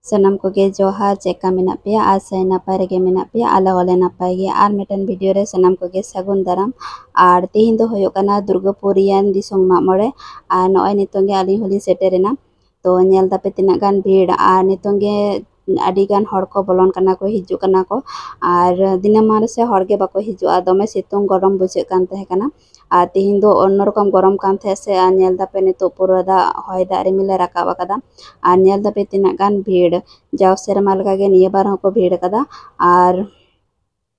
Sanam koge johar cheka menak peya asai napai rege menak peya ala ole napai ge ar meten video re sanam koge sagun daram ar tihin do hoyok kana Durgapurian disong mak more ar noai nitong ge aling holi seterena to nyel dape tinak gan bhir ar nitong ge adi gan hor ko bolon kana ko hijuk kana ko ar dinamar se hor ge bako hijuk dome situng gorom bujhe kan tahe kana ar tihin do onno rokom gorom kan tahe se ar nyel dape nitok pura da hoy da rimile rakab akada ar nyel dape tinak gan bhir jaw serma leka ge niya bar hoko bhir kada ar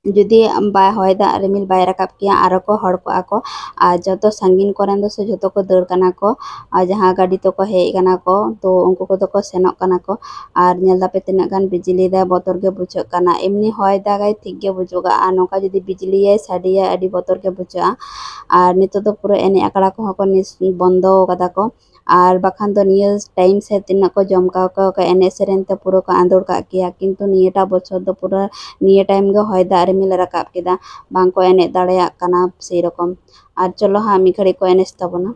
যদি বা হয় দা Rimil by Rakab কিয়া আরো ko hor ko ako আর যত সাঙ্গিন করেন দো সে যত ko দৌড় কানা ko আর jaha গাড়ি তো ko hej kana ko তো उनको को तो ko senok kana ko R nyel dape tina gan bijili da botor ge buchok kana emni hoy da gai thik ge bujoga R noka jodi bijili ye sadiya adi botor ge bujoga R nito do puro ene akara ko ko bondo kada ko আর বাখান তো নিয়ে time সে তিনা ko জমকাও ko ene seren te puro ko andor ka kiya কিন্তু নিয়েটা বছর তো পুরো নিয়ে time ge hoy da rimil rakab keda bang ko enek dareyak kana sei rokom আর চলো হ্যাঁ আমি ঘড়ি ko enes tabona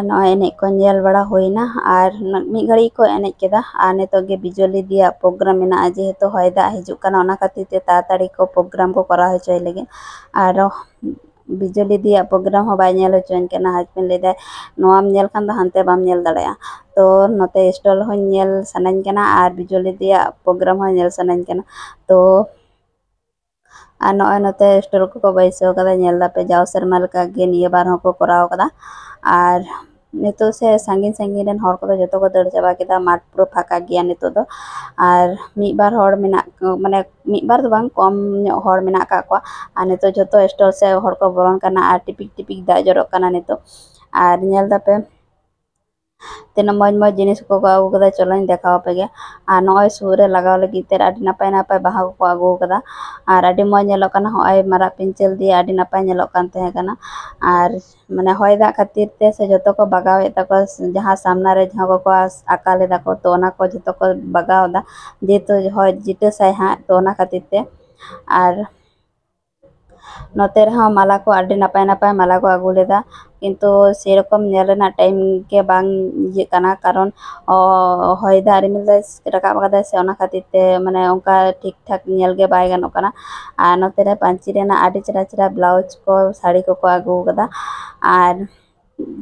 no enek ko nyel bada hoina ar mi ghari ko enek keda ar nitok ge bijoli dia program mena aje to hoy da hijuk kana ona khatir te tatari ko program ko kora hochoy lege ar bijoli dia program ho bay nyel hochoy kana husband le da noam nyel kan da hante bam nyel darea to note stol ho nyel sanany kana ar bijoli dia program ho nyel sanany kana to ar no note stol ko baiso kada nyel da pe jaw serma leka ge niya bar ho ko korao kada আর নিতো সে সাঙ্গিন সাঙ্গিন rain হর কো যত কো দড় চাবা কেদা মাঠ পুরো ফাঁকা গিয়া নিতো দো আর মিবার হর মেনা মানে মিবার দো বাং কম হর মেনা কা को আর নিতো যত স্টল সে হর কো বলন কানা আর টিপিক টিপিক দা জরক কানা নিতো আর নেল দাপে ᱛᱤᱱᱟᱹᱜ ᱢᱚᱡᱽ ᱢᱚᱡᱽ ᱡᱤᱱᱤᱥ ᱠᱚᱠᱚ ᱟᱹᱜᱩ ᱠᱟᱫᱟ ᱪᱚᱞᱚᱧ ᱫᱮᱠᱷᱟᱣ ᱟᱯᱮᱜᱮ ᱟᱨ ᱱᱚᱜᱼᱚᱭ ᱥᱩᱨ ᱨᱮ ᱞᱟᱜᱟᱣ ᱞᱟᱹᱜᱤᱫ ᱛᱮ ᱟᱹᱰᱤ ᱱᱟᱯᱟᱭ ᱱᱟᱯᱟᱭ ᱵᱟᱦᱟ ᱠᱚᱠᱚ ᱟᱹᱜᱩ ᱠᱟᱫᱟ ᱟᱨ ᱟᱹᱰᱤ ᱢᱚᱡᱽ ᱧᱮᱞᱚᱜ ᱠᱟᱱᱟ ᱦᱚᱸᱜᱼᱚᱭ ᱢᱟᱨᱟᱜ ᱯᱤᱧᱪᱟᱹᱨ ᱫᱤᱭᱮ ᱟᱹᱰᱤ ᱱᱟᱯᱟᱭ ᱧᱮᱞᱚᱜ ᱠᱟᱱ ᱛᱟᱦᱮᱸ ᱠᱟᱱᱟ ᱟᱨ ᱢᱟᱱᱮ ᱦᱚᱭ ᱫᱟᱜ ᱠᱷᱟᱹᱛᱤᱨ te se joto ko bagaw et tako jaha samna re jaha ko akal leda ko to ona ko joto ko bagaw da jehetu hoy jita sai ha to ona khatir te আর नोते रहा माला को आडी नापाय नापाय माला को आगू लेदा किंतु सेरकम nail Raina time के बांग ये काना कारण होय दा रिमिल दा राकाब कादा से ओना खातिर ते माने ओंका ठीक ठाक नेल गे बाय गानो काना आ नोते रे पांची रेना आडी चरा चरा ब्लाउज को साड़ी को आगू कदा आर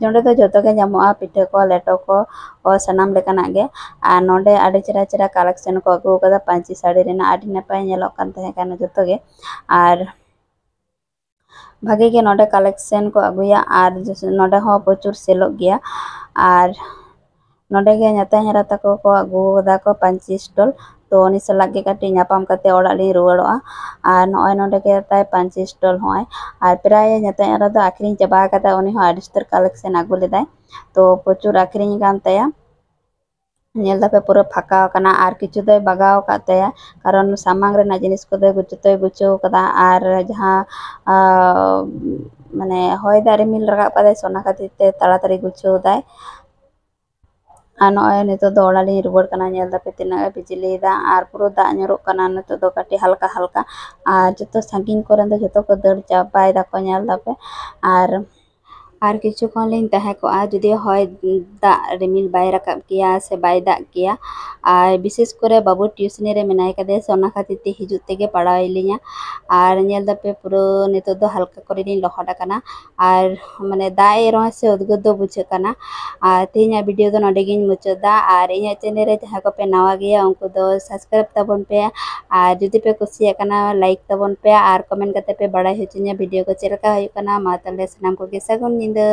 जोंडे तो जोतो के जामोआ पिठे को लेटो को और सनाम लेकाना गे आ नोंडे आडी चरा चरा कलेक्शन को आगू कदा पांची साड़ी रेना आडी नापाय नेलोक कान तहे काना जोतो गे आर भागे के नोडे कलेक्शन को अगुया और नोडे हो प्रचुर सेलोग गया और नोडे के नेता हेरा तको को अगु दा को पांची स्टॉल तो उनी सलाग के काटी नापाम कते ओड़ा ली रुवाड़ोआ और नोय नोडे के ताय पांची स्टॉल होय और प्राय नेता हेरा दो आखिरी चबा कता उनी हो आडिस्तर कलेक्शन अगु लेदाय तो प्रचुर आखिरी कान तया नेल दापे पूरा फाका कना आर किछु दय बगाव कातया कारण सामांग रे ना जिनिस को दय गुचतय गुचो कदा आर जहां ᱢᱟᱱᱮ ᱦᱚᱭ ᱫᱟᱜ ᱨᱤᱢᱤᱞ ᱨᱟᱠᱟᱵ ᱠᱟᱫᱟᱭ ᱚᱱᱟ ᱠᱷᱟᱹᱛᱤᱨ ᱛᱮ ᱛᱟᱲᱟᱛᱟᱲᱤ ᱜᱩᱪᱷᱟᱹᱣ ᱫᱟᱭ ᱟᱨ ᱱᱚᱜᱼᱚᱭ ᱱᱤᱛᱚᱜ ᱫᱚ ᱚᱲᱟᱜ ᱞᱤᱧ ᱨᱩᱣᱟᱹᱲ ᱠᱟᱱᱟ ᱧᱮᱞ ᱫᱟᱯᱮ ᱛᱤᱱᱟᱹᱜ ᱮ ᱵᱤᱡᱽᱞᱤᱭᱮᱫᱟ ᱟᱨ ᱯᱩᱨᱟᱹ ᱫᱟᱜ ᱧᱩᱨᱩᱜ ᱠᱟᱱᱟ ᱱᱤᱛᱚᱜ ᱫᱚ ᱠᱟᱹᱴᱤᱡ ᱦᱟᱞᱠᱟ ᱦᱟᱞᱠᱟ ᱟᱨ ᱡᱚᱛᱚ ᱥᱟᱺᱜᱤᱧ ᱠᱚᱨᱮᱱ ᱫᱚ ᱡᱚᱛᱚ ᱠᱚ ᱫᱟᱹᱲ ᱪᱟᱵᱟᱭ ᱫᱟᱠᱚ ᱧᱮᱞ ᱫᱟᱯᱮ ᱟᱨ ᱠᱤᱪᱷᱩ ᱠᱷᱚᱱ ᱞᱤᱧ ᱛᱟᱦᱮᱸ ᱠᱚᱜᱼᱟ ᱡᱩᱫᱤ ᱦᱚᱭ ᱫᱟᱜ ᱨᱤᱢᱤᱞ ᱵᱟᱭ ᱨᱟᱠᱟᱵ ᱠᱮᱭᱟ ᱥᱮ ᱵᱟᱭ ᱫᱟᱜ ᱠᱮᱭᱟ ᱟᱨ ᱵᱤᱥᱮᱥ ᱠᱚᱨᱮ ᱵᱟᱹᱵᱩ ᱴᱤᱭᱩᱥᱚᱱᱤ ᱨᱮ ᱢᱮᱱᱟᱭ ᱠᱟᱫᱮᱭᱟ ᱥᱮ ᱚᱱᱟ ᱠᱷᱟᱹᱛᱤᱨ ᱛᱮ ᱦᱤᱡᱩᱜ ᱛᱮᱜᱮ ᱯᱟᱲᱟᱣ ᱞᱤᱧᱟ ᱟᱨ ᱧᱮᱞ ᱫᱟᱯᱮ ᱯᱩᱨᱟᱹ ᱱᱤᱛᱚᱜ ᱫᱚ ᱦᱟᱞᱠᱟ ᱠᱚᱨᱮ ᱞᱤᱧ ᱞᱚᱦᱚᱫ ᱟᱠᱟᱱᱟ ᱟᱨ ᱢᱟᱱᱮ ᱫᱟᱜ ᱮ ᱨᱮᱦᱚᱸ ᱥᱮ ᱩᱫᱽᱜᱟᱹᱨ ᱫᱚ ᱵᱩᱡᱷᱟᱹᱜ ᱠᱟᱱᱟ ᱟᱨ ᱛᱮᱦᱮᱧᱟᱜ ᱵᱷᱤᱰᱤᱭᱳ ᱫᱚ ᱱᱚᱰᱮ ᱜᱤᱧ ᱢᱩᱪᱟᱹᱫᱟ ᱟᱨ ᱤᱧᱟᱹᱜ ᱪᱮᱱᱮᱞ ᱨᱮ ᱡᱟᱦᱟᱸᱭ ᱠᱚᱯᱮ ᱱᱟᱣᱟ ᱜᱮᱭᱟ ᱩᱱᱠᱩ ᱫᱚ ᱥᱟᱵᱥᱠᱨᱟᱭᱤᱵ ᱛᱟᱵᱚᱱ ᱯᱮ ᱟᱨ ᱡᱩᱫᱤ ᱯᱮ ᱠᱩᱥᱤᱭᱟᱜ ᱠᱟᱱᱟ ᱞᱟᱭᱤᱠ ᱛᱟᱵᱚᱱ ᱯᱮ ᱟᱨ ᱠᱚᱢᱮᱱᱴ ᱠᱟᱛᱮ ᱯᱮ ᱵᱟᱲᱟᱭ ᱦᱚᱪᱚᱧᱟ ᱵᱷᱤᱰᱤᱭᱳ ᱠᱚ ᱪᱮᱫ ᱞᱮᱠᱟ ᱦᱩᱭᱩᱜ ᱠᱟᱱᱟ ᱢᱟ ᱛᱟᱦᱚᱞᱮ ᱥᱟᱱᱟᱢ ᱠᱚᱜᱮ ᱥᱟᱹᱜᱩᱱ ᱧᱤᱫᱟᱹ